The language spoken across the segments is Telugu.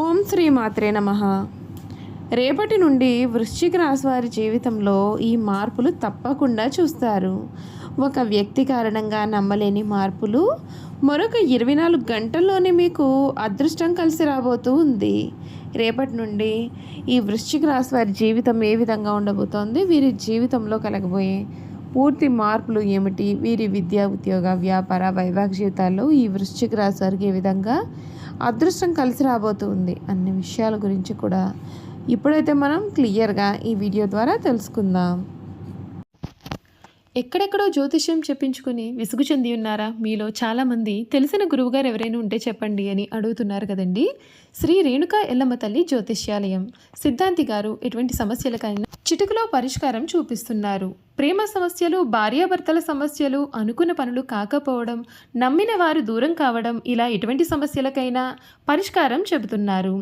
ఓం శ్రీ మాత్రే నమః. రేపటి నుండి వృశ్చిక రాశి వారి జీవితంలో ఈ మార్పులు తప్పకుండా చూస్తారు. ఒక వ్యక్తి కారణంగా నమ్మలేని మార్పులు మరొక 24 గంటల్లోనే మీకు అదృష్టం కలిసి రాబోతూ ఉంది. రేపటి నుండి ఈ వృశ్చిక రాశి వారి జీవితం ఏ విధంగా ఉండబోతోంది, వీరి జీవితంలో కలగబోయే పూర్తి మార్పులు ఏమిటి, వీరి విద్యా ఉద్యోగ వ్యాపార వైవాహిక జీవితాల్లో ఈ వృశ్చిక రాశి వారికి ఏ విధంగా అదృష్టం కలిసి రాబోతుంది అన్ని విషయాల గురించి కూడా ఇప్పుడైతే మనం క్లియర్గా ఈ వీడియో ద్వారా తెలుసుకుందాం. ఎక్కడెక్కడో జ్యోతిష్యం చెప్పించుకుని విసుగు చెంది ఉన్నారా? మీలో చాలామంది తెలిసిన గురువుగారు ఎవరైనా ఉంటే చెప్పండి అని అడుగుతున్నారు కదండి. శ్రీ రేణుకా ఎల్లమ్మ తల్లి జ్యోతిష్యాలయం సిద్ధాంతి గారు ఎటువంటి సమస్యలకైనా చిటికలో పరిష్కారం చూపిస్తున్నారు. ప్రేమ సమస్యలు, భార్యాభర్తల సమస్యలు, అనుకున్న పనులు కాకపోవడం, నమ్మిన వారు దూరం కావడం, ఇలా ఎటువంటి సమస్యలకైనా పరిష్కారం చెబుతున్నారు.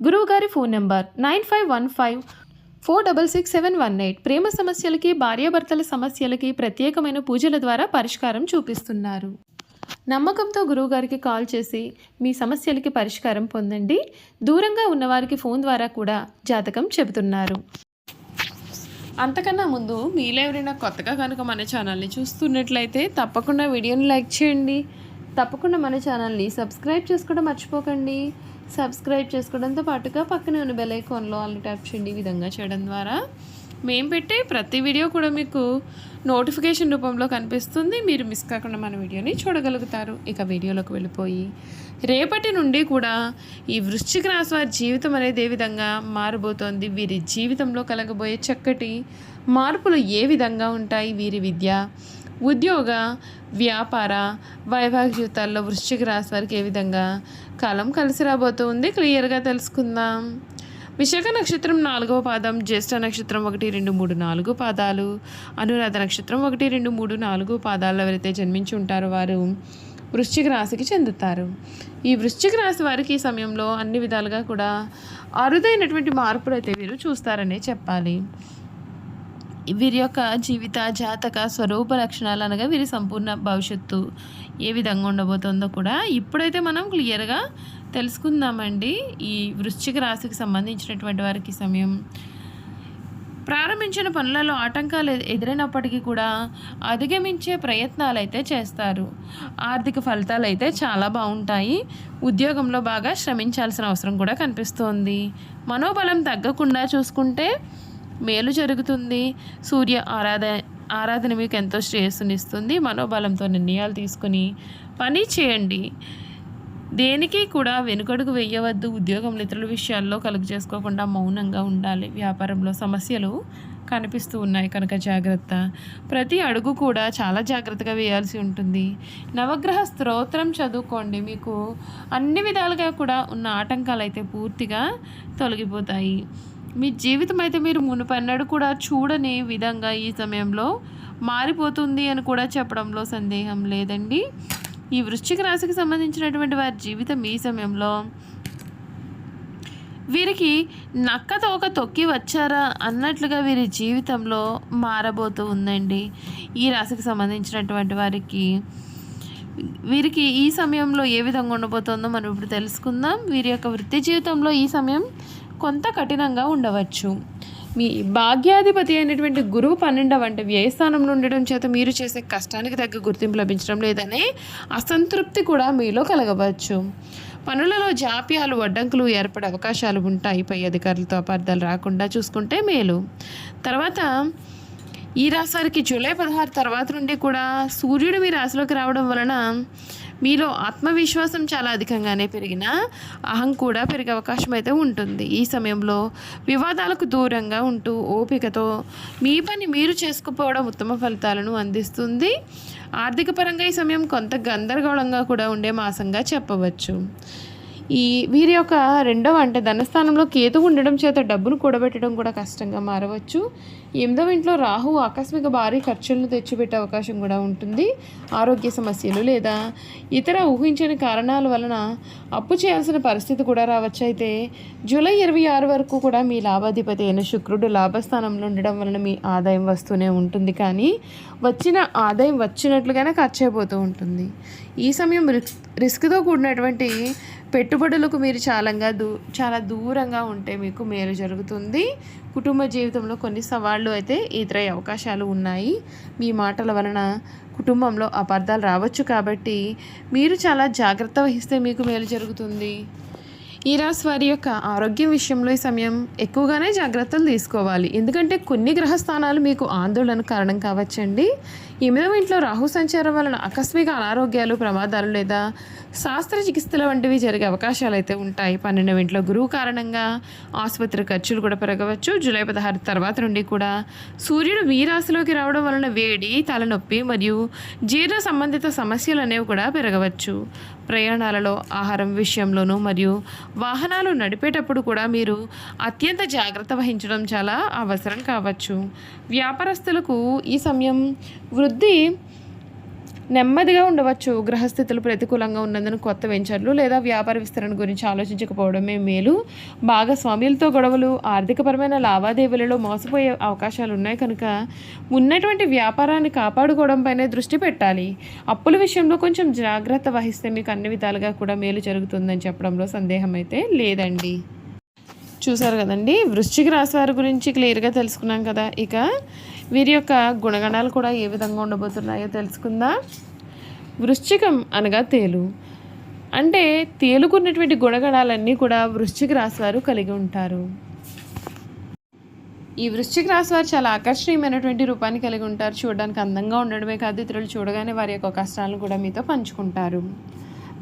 గురువుగారి ఫోన్ నెంబర్ 9515466718. ప్రేమ సమస్యలకి, భార్యాభర్తల సమస్యలకి ప్రత్యేకమైన పూజల ద్వారా పరిష్కారం చూపిస్తున్నారు. నమ్మకంతో గురువుగారికి కాల్ చేసి మీ సమస్యలకి పరిష్కారం పొందండి. దూరంగా ఉన్నవారికి ఫోన్ ద్వారా కూడా జాతకం చెబుతున్నారు. అంతకన్నా ముందు మీలో ఎవరైనా కొత్తగా కనుక మన ఛానల్ని చూస్తున్నట్లయితే తప్పకుండా వీడియోని లైక్ చేయండి. తప్పకుండా మన ఛానల్ని సబ్స్క్రైబ్ చేసుకోవడం మర్చిపోకండి. సబ్స్క్రైబ్ చేసుకోవడంతో పాటుగా పక్కనే ఉన్న బెల్ ఐకాన్లో ఆల్ని ట్యాప్ చేయండి. ఈ విధంగా చేయడం ద్వారా మేము పెట్టే ప్రతి వీడియో కూడా మీకు నోటిఫికేషన్ రూపంలో కనిపిస్తుంది. మీరు మిస్ కాకుండా మన వీడియోని చూడగలుగుతారు. ఇక వీడియోలోకి వెళ్ళిపోయి రేపటి నుండి కూడా ఈ వృశ్చిక రాశి వారి జీవితం అనేది ఏ విధంగా మారబోతోంది, వీరి జీవితంలో కలగబోయే చక్కటి మార్పులు ఏ విధంగా ఉంటాయి, వీరి విద్య ఉద్యోగ వ్యాపార వైవాహిక జీవితాల్లో వృశ్చిక రాశి వారికి ఏ విధంగా కాలం కలిసి రాబోతుంది క్లియర్గా తెలుసుకుందాం. విశాఖ నక్షత్రం 4వ పాదం, జ్యేష్ఠ నక్షత్రం 1, 2, 3, 4 పాదాలు, అనురాధ నక్షత్రం 1, 2, 3, 4 పాదాల్లో ఎవరైతే జన్మించి ఉంటారో వారు వృశ్చిక రాశికి చెందుతారు. ఈ వృశ్చిక రాశి వారికి ఈ సమయంలో అన్ని విధాలుగా కూడా అరుదైనటువంటి మార్పులు అయితే వీరు చూస్తారనే చెప్పాలి. వీరి యొక్క జీవిత జాతక స్వరూప లక్షణాలు అనగా వీరి సంపూర్ణ భవిష్యత్తు ఏ విధంగా ఉండబోతుందో కూడా ఇప్పుడైతే మనం క్లియర్గా తెలుసుకుందామండి. ఈ వృశ్చిక రాశికి సంబంధించినటువంటి వారికి సమయం ప్రారంభించిన పనులలో ఆటంకాలు ఎదురైనప్పటికీ కూడా అధిగమించే ప్రయత్నాలు అయితే చేస్తారు. ఆర్థిక ఫలితాలు అయితే చాలా బాగుంటాయి. ఉద్యోగంలో బాగా శ్రమించాల్సిన అవసరం కూడా కనిపిస్తోంది. మనోబలం తగ్గకుండా చూసుకుంటే మేలు జరుగుతుంది. సూర్య ఆరాధన మీకు ఎంతో శ్రేయస్సునిస్తుంది. మనోబలంతో నిర్ణయాలు తీసుకుని పని చేయండి. దేనికి కూడా వెనుకడుగు వేయవద్దు. ఉద్యోగంలో ఇతరుల విషయాల్లో కలుగు చేసుకోకుండా మౌనంగా ఉండాలి. వ్యాపారంలో సమస్యలు కనిపిస్తూ ఉన్నాయి కనుక జాగ్రత్త. ప్రతి అడుగు కూడా చాలా జాగ్రత్తగా వేయాల్సి ఉంటుంది. నవగ్రహ స్తోత్రం చదువుకోండి. మీకు అన్ని విధాలుగా కూడా ఉన్న ఆటంకాలు అయితే పూర్తిగా తొలగిపోతాయి. మీ జీవితం అయితే మీరు మునుపన్నడు కూడా చూడని విధంగా ఈ సమయంలో మారిపోతుంది అని కూడా చెప్పడంలో సందేహం లేదండి. ఈ వృశ్చిక రాశికి సంబంధించినటువంటి వారి జీవితం ఈ సమయంలో వీరికి నక్కతో ఒక తొక్కి వచ్చారా అన్నట్లుగా వీరి జీవితంలో మారబోతూ ఉందండి. ఈ రాశికి సంబంధించినటువంటి వీరికి ఈ సమయంలో ఏ విధంగా ఉండబోతుందో మనం ఇప్పుడు తెలుసుకుందాం. వీరి యొక్క వృత్తి జీవితంలో ఈ సమయం కొంత కఠినంగా ఉండవచ్చు. మీ భాగ్యాధిపతి అయినటువంటి గురువు 12వ అంటే వ్యయస్థానంలో ఉండడం చేత మీరు చేసే కష్టానికి తగ్గ గుర్తింపు లభించడం లేదనే అసంతృప్తి కూడా మీలో కలగవచ్చు. పనులలో జాప్యాలు, అడ్డంకులు ఏర్పడే అవకాశాలు ఉంటాయి. పై అధికారులతో అపార్థాలు రాకుండా చూసుకుంటే మేలు. తర్వాత ఈ రాశి వారికి జూలై 16 తర్వాత నుండి కూడా సూర్యుడు మీ రాశిలోకి రావడం వలన మీలో ఆత్మవిశ్వాసం చాలా అధికంగానే పెరిగినా అహం కూడా పెరిగే అవకాశం అయితే ఉంటుంది. ఈ సమయంలో వివాదాలకు దూరంగా ఉంటూ ఓపికతో మీ పని మీరు చేసుకుపోవడం ఉత్తమ ఫలితాలను అందిస్తుంది. ఆర్థిక పరంగా ఈ సమయం కొంత గందరగోళంగా కూడా ఉండే మాసంగా చెప్పవచ్చు. వీరి యొక్క 2వ అంటే ధనస్థానంలో కేతు ఉండడం చేత డబ్బును కూడబెట్టడం కూడా కష్టంగా మారవచ్చు. 8వ ఇంట్లో రాహు ఆకస్మిక భారీ ఖర్చులను తెచ్చిపెట్టే అవకాశం కూడా ఉంటుంది. ఆరోగ్య సమస్యలు లేదా ఇతర ఊహించని కారణాల వలన అప్పు చేయాల్సిన పరిస్థితి కూడా రావచ్చు. అయితే జూలై 26 వరకు కూడా మీ లాభాధిపతి అయిన శుక్రుడు లాభస్థానంలో ఉండడం వలన మీ ఆదాయం వస్తూనే ఉంటుంది. కానీ వచ్చిన ఆదాయం వచ్చినట్లుగానే ఖర్చు అయిపోతూ ఉంటుంది. ఈ సమయం రిస్క్తో కూడినటువంటి పెట్టుబడులకు మీరు చాలా దూరంగా ఉంటే మీకు మేలు జరుగుతుంది. కుటుంబ జీవితంలో కొన్ని సవాళ్ళు అయితే ఎదురయ్యే అవకాశాలు ఉన్నాయి. మీ మాటల వలన కుటుంబంలో అపార్థాలు రావచ్చు కాబట్టి మీరు చాలా జాగ్రత్త వహిస్తే మీకు మేలు జరుగుతుంది. ఈ రాశి వారి యొక్క ఆరోగ్యం విషయంలో ఈ సమయం ఎక్కువగానే జాగ్రత్తలు తీసుకోవాలి. ఎందుకంటే కొన్ని గ్రహస్థానాలు మీకు ఆందోళన కారణం కావచ్చండి. 8వ ఇంట్లో రాహు సంచారం వలన ఆకస్మిక అనారోగ్యాలు, ప్రమాదాలు లేదా శస్త్రచికిత్సల వంటివి జరిగే అవకాశాలు అయితే ఉంటాయి. 12వ ఇంట్లో గురువు కారణంగా ఆసుపత్రి ఖర్చులు కూడా పెరగవచ్చు. జూలై 16 తర్వాత నుండి కూడా సూర్యుడు మీ రాశిలోకి రావడం వలన వేడి, తలనొప్పి మరియు జీర్ణ సంబంధిత సమస్యలు అనేవి కూడా పెరగవచ్చు. ప్రయాణాలలో, ఆహారం విషయంలోనూ మరియు వాహనాలు నడిపేటప్పుడు కూడా మీరు అత్యంత జాగ్రత్త వహించడం చాలా అవసరం కావచ్చు. వ్యాపారస్తులకు ఈ సమయం వృద్ధి నెమ్మదిగా ఉండవచ్చు. గ్రహస్థితులు ప్రతికూలంగా ఉన్నందున కొత్త వెంచర్లు లేదా వ్యాపార విస్తరణ గురించి ఆలోచించకపోవడమే మేలు. భాగస్వామ్యులతో గొడవలు, ఆర్థికపరమైన లావాదేవీలలో మోసపోయే అవకాశాలు ఉన్నాయి కనుక ఉన్నటువంటి వ్యాపారాన్ని కాపాడుకోవడంపైనే దృష్టి పెట్టాలి. అప్పుల విషయంలో కొంచెం జాగ్రత్త వహిస్తే మీకు అన్ని విధాలుగా కూడా మేలు జరుగుతుందని చెప్పడంలో సందేహం అయితే లేదండి. చూసారు కదండి, వృశ్చిక రాశి వారి గురించి క్లియర్గా తెలుసుకున్నాం కదా. ఇక వీరి యొక్క గుణగణాలు కూడా ఏ విధంగా ఉండబోతున్నాయో తెలుసుకుందాం. వృశ్చికం అనగా తేలు. అంటే తేలుకున్నటువంటి గుణగణాలన్నీ కూడా వృశ్చిక రాశి వారు కలిగి ఉంటారు. ఈ వృశ్చిక రాశి వారు చాలా ఆకర్షణీయమైనటువంటి రూపాన్ని కలిగి ఉంటారు. చూడడానికి అందంగా ఉండడమే కాదు, ఇతరులు చూడగానే వారి యొక్క కష్టాలను కూడా మీతో పంచుకుంటారు.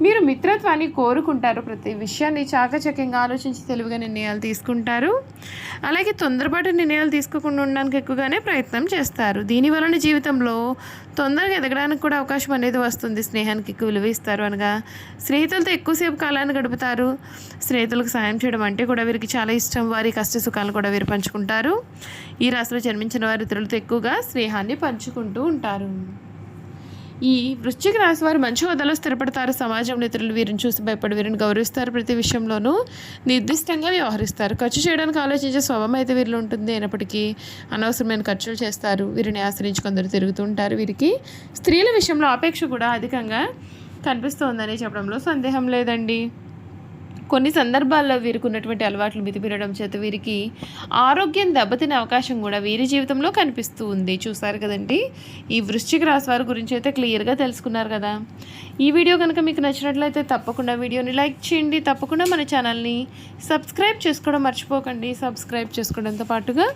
మీరు మిత్రత్వాన్ని కోరుకుంటారు. ప్రతి విషయాన్ని చాకచక్యంగా ఆలోచించి తెలివిగా నిర్ణయాలు తీసుకుంటారు. అలాగే తొందరపాటు నిర్ణయాలు తీసుకోకుండా ఉండడానికి ఎక్కువగానే ప్రయత్నం చేస్తారు. దీనివలన జీవితంలో తొందరగా ఎదగడానికి కూడా అవకాశం అనేది వస్తుంది. స్నేహానికి ఎక్కువ విలువ ఇస్తారు. అనగా స్నేహితులతో ఎక్కువసేపు కాలాన్ని గడుపుతారు. స్నేహితులకు సాయం చేయడం అంటే కూడా వీరికి చాలా ఇష్టం. వారి కష్ట సుఖాలను కూడా వీరు పంచుకుంటారు. ఈ రాశిలో జన్మించిన వారు ఇతరులతో ఎక్కువగా స్నేహాన్ని పంచుకుంటూ ఉంటారు. ఈ వృశ్చిక రాశి వారు మంచి హోదాలో స్థిరపడతారు. సమాజంలో ఇతరులు వీరిని చూసి భయపడి వీరిని గౌరవిస్తారు. ప్రతి విషయంలోనూ నిర్దిష్టంగా వ్యవహరిస్తారు. ఖర్చు చేయడానికి ఆలోచించే స్వభావం అయితే వీరిలో ఉంటుంది. అయినప్పటికీ అనవసరమైన ఖర్చులు చేస్తారు. వీరిని ఆశ్రయించి కొందరు తిరుగుతుంటారు. వీరికి స్త్రీల విషయంలో ఆపేక్ష కూడా అధికంగా కనిపిస్తోందని చెప్పడంలో సందేహం లేదండి. కొన్ని సందర్భాల్లో వీరికి ఉన్నటువంటి అలవాట్లు మితిమీరడం చేత వీరికి ఆరోగ్యం దెబ్బతినే అవకాశం కూడా వీరి జీవితంలో కనిపిస్తూ ఉంది. చూసారు కదండి, ఈ వృశ్చిక రాశి వారి గురించి అయితే క్లియర్గా తెలుసుకున్నారు కదా. ఈ వీడియో కనుక మీకు నచ్చినట్లయితే తప్పకుండా వీడియోని లైక్ చేయండి. తప్పకుండా మన ఛానల్ని సబ్స్క్రైబ్ చేసుకోవడం మర్చిపోకండి. సబ్స్క్రైబ్ చేసుకోవడంతో పాటుగా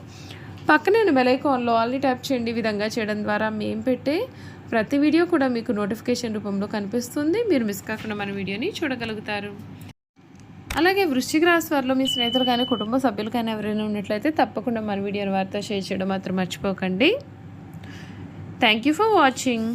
పక్కనే బెల్ ఐకాన్లో ఆల్ని ట్యాప్ చేయండి. ఈ విధంగా చేయడం ద్వారా మేము పెట్టే ప్రతి వీడియో కూడా మీకు నోటిఫికేషన్ రూపంలో కనిపిస్తుంది. మీరు మిస్ కాకుండా మన వీడియోని చూడగలుగుతారు. అలాగే వృశ్చిక రాశి వారిలో మీ స్నేహితులు కానీ కుటుంబ సభ్యులు కానీ ఎవరైనా ఉన్నట్లయితే తప్పకుండా మన వీడియోని వారితో షేర్ చేయడం మాత్రం మర్చిపోకండి. Thank you for watching.